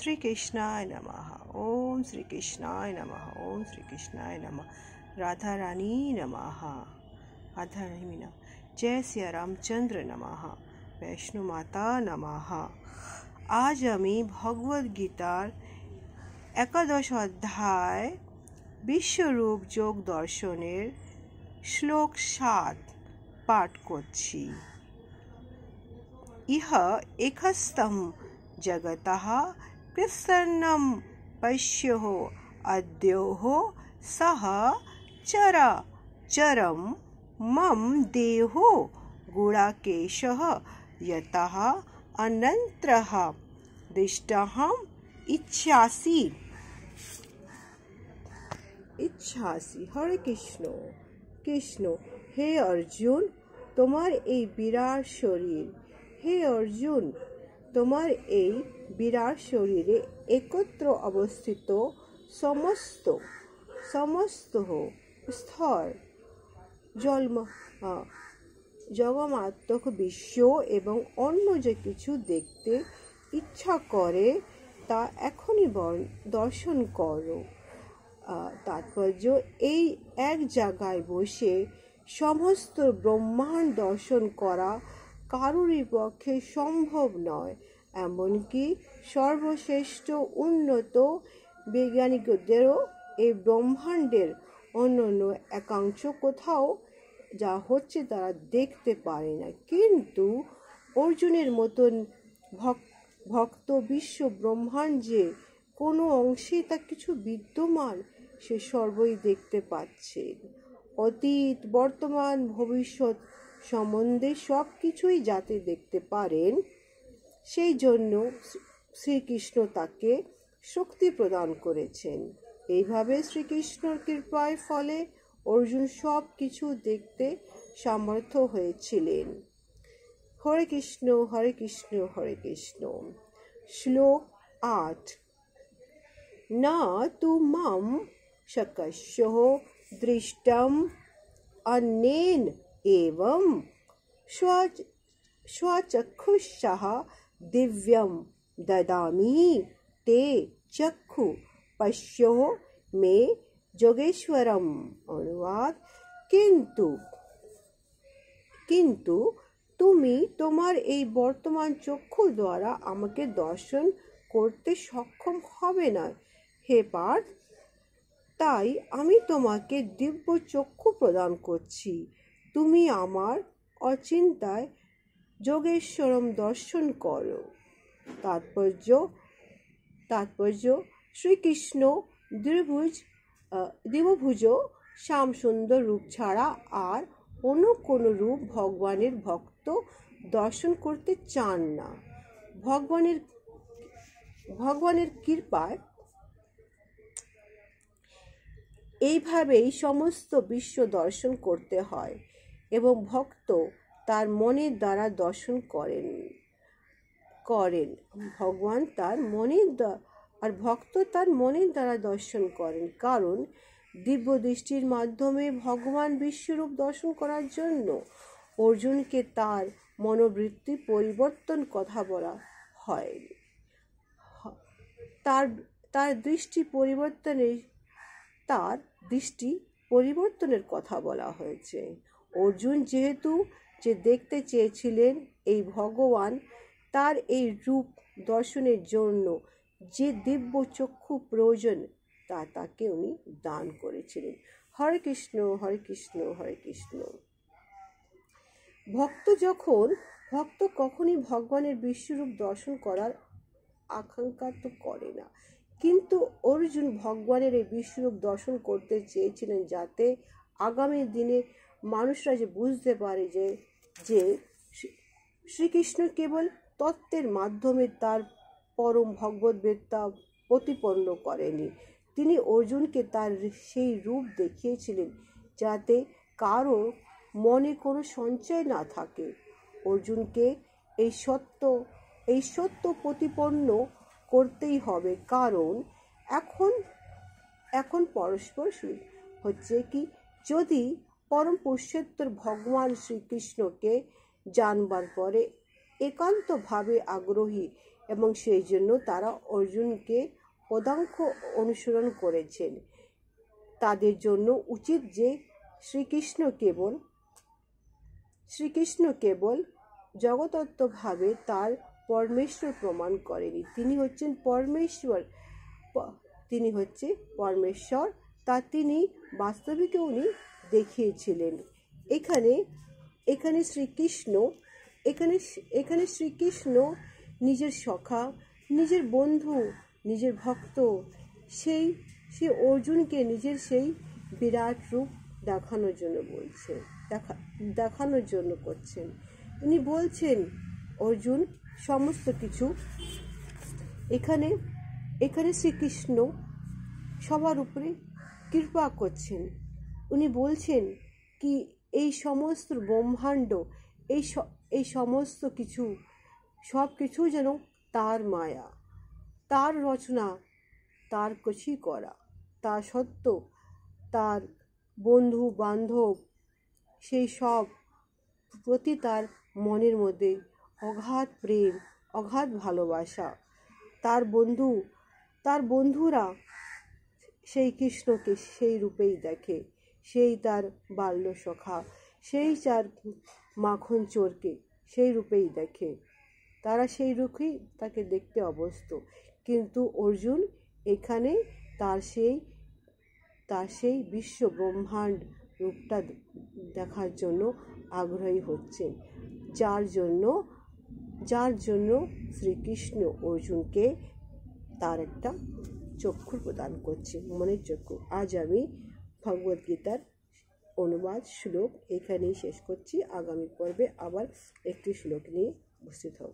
श्री कृष्णाय नमः। ओम श्री कृष्णाय नमः। ओम श्री कृष्णाय नमः। राधा रानी नमः। राधा रानी नमः। जय सिया रामचंद्र नमः। वैष्णो माता नमः। आज आमी भगवद गीतार 11 अध्याय विश्वरूप जोग दर्शनेर श्लोक 7 पाठ करछि। इह एकस्थं जगतः कृत्स्नं पश्योः अद्योः सः चरं मम देहो गुणाकेशः यतः अनन्तरः दृष्टहम् इच्छासि। हरे कृष्ण। कृष्ण हे अर्जुन, তোমার এই বিরাট শরীর, হে অর্জুন, তোমার এই বিরাট শরীরে একত্র অবস্থিত সমস্ত স্তর জগমাত্মক বিশ্ব এবং অন্য যে কিছু দেখতে ইচ্ছা করে তা এখনই দর্শন করো। তাৎপর্য, এই এক জায়গায় বসে সমস্ত ব্রহ্মাণ্ড দর্শন করা কারোরই পক্ষে সম্ভব নয়। এমনকি সর্বশ্রেষ্ঠ উন্নত বৈজ্ঞানিকদেরও এই ব্রহ্মাণ্ডের অন্যান্য একাংশ কোথাও যা হচ্ছে তারা দেখতে পারে না। কিন্তু অর্জুনের মতন ভক্ত বিশ্ব ব্রহ্মাণ্ড যে কোনো অংশে তা কিছু বিদ্যমান সে সর্বই দেখতে পাচ্ছেন। অতীত, বর্তমান, ভবিষ্যৎ সম্বন্ধে সব কিছুই যাতে দেখতে পারেন, সেই জন্য শ্রীকৃষ্ণ তাকে শক্তি প্রদান করেছেন। এইভাবে শ্রীকৃষ্ণর কৃপার ফলে অর্জুন সব কিছু দেখতে সামর্থ্য হয়েছিলেন। হরে কৃষ্ণ হরে কৃষ্ণ হরে কৃষ্ণ। শ্লোক 8। না তু মাম শক্ষ্যঃ দৃষ্টম অন্যেন एवं स्वचक्षुषः दिव्यं ददामि ते चक्षु पश्यो मे যোগেশ্বরম। অনুবাদ, কিন্তু তুমি তোমার এই বর্তমান চক্ষু দ্বারা আমাকে দর্শন করতে সক্ষম হবে না হে পার্থ। তাই আমি তোমাকে দিব্য চক্ষু প্রদান করছি। তুমি আমার অচিন্তায় যোগেশ্বরম দর্শন করো। তাৎপর্য শ্রীকৃষ্ণ দিবভুজ শ্যাম সুন্দর রূপ ছাড়া আর অন্য কোনো রূপ ভগবানের ভক্ত দর্শন করতে চান না। ভগবানের কৃপায় এইভাবেই সমস্ত বিশ্ব দর্শন করতে হয় এবং ভক্ত তার মনের দ্বারা দর্শন করেন। ভগবান তার ভক্ত তার মনের দ্বারা দর্শন করেন। কারণ দিব্য দৃষ্টির মাধ্যমে ভগবান বিশ্বরূপ দর্শন করার জন্য অর্জুনকে তার মনোবৃত্তি পরিবর্তন কথা বলা হয়। তার দৃষ্টি পরিবর্তনের কথা বলা হয়েছে। অর্জুন যেহেতু যে দেখতে চেয়েছিলেন এই ভগবান, তার এই রূপ দর্শনের জন্য যে দিব্য চক্ষু প্রয়োজন তা তাকে উনি দান করেছিলেন। হরে কৃষ্ণ হরে কৃষ্ণ হরে কৃষ্ণ। ভক্ত কখনই ভগবানের বিশ্বরূপ দর্শন করার আকাঙ্ক্ষা তো করে না, কিন্তু অর্জুন ভগবানের এই বিশ্বরূপ দর্শন করতে চেয়েছিলেন যাতে আগামী দিনে মানুষরা যে বুঝতে পারে যে শ্রীকৃষ্ণ কেবল তত্ত্বের মাধ্যমে তার পরম ভগবদ্গীতা প্রতিপন্ন করেনি। তিনি অর্জুনকে তার সেই রূপ দেখিয়েছিলেন যাতে কারো মনে কোনো সঞ্চয় না থাকে। অর্জুনকে এই সত্য প্রতিপন্ন করতেই হবে। কারণ এখন পরস্পর হচ্ছে কি, যদি পরম পুরুষোত্তম ভগবান শ্রীকৃষ্ণকে জানবার পরে একান্তভাবে আগ্রহী এবং সেই জন্য তারা অর্জুনকে পদাঙ্ক অনুসরণ করেছেন। তাদের জন্য উচিত যে শ্রীকৃষ্ণ কেবল জগতত্ত্বভাবে তার পরমেশ্বর প্রমাণ করেনি। তিনি হচ্ছেন পরমেশ্বর, তা তিনি বাস্তবিকে উনি দেখিয়েছিলেন। এখানে শ্রীকৃষ্ণ নিজের সখা, নিজের বন্ধু, নিজের ভক্ত সেই অর্জুনকে নিজের সেই বিরাট রূপ দেখানোর জন্য করছেন। উনি বলছেন, অর্জুন সমস্ত কিছু এখানে শ্রীকৃষ্ণ সবার উপরে কৃপা করছেন। উনি বলছেন কি এই সমস্ত ব্রহ্মাণ্ড, এই সমস্ত কিছু সব কিছু যেন তার মায়া, তার রচনা, তার কিছুই করা, তা সত্ত্বেও তার বন্ধু বান্ধব সেই সব প্রতি তার মনের মধ্যে অগাধ প্রেম, অগাধ ভালোবাসা। তার বন্ধুরা সেই কৃষ্ণকে সেই রূপেই দেখে, সেই তার বাল্য সখা, সেই তার মাখন চোরকে সেই রূপেই দেখে, তারা সেই রূপেই তাকে দেখতে অভ্যস্ত। কিন্তু অর্জুন এখানে তার সেই বিশ্ব ব্রহ্মাণ্ড রূপটা দেখার জন্য আগ্রহী হচ্ছেন, যার জন্য শ্রীকৃষ্ণ অর্জুনকে তার একটা চক্ষু প্রদান করছে, মনের চক্ষু। আজ আমি ভগবদ্গীতার অনুবাদ শ্লোক এখানেই শেষ করছি। আগামী পর্বে আবার একটি শ্লোক নিয়ে উপস্থিত হব।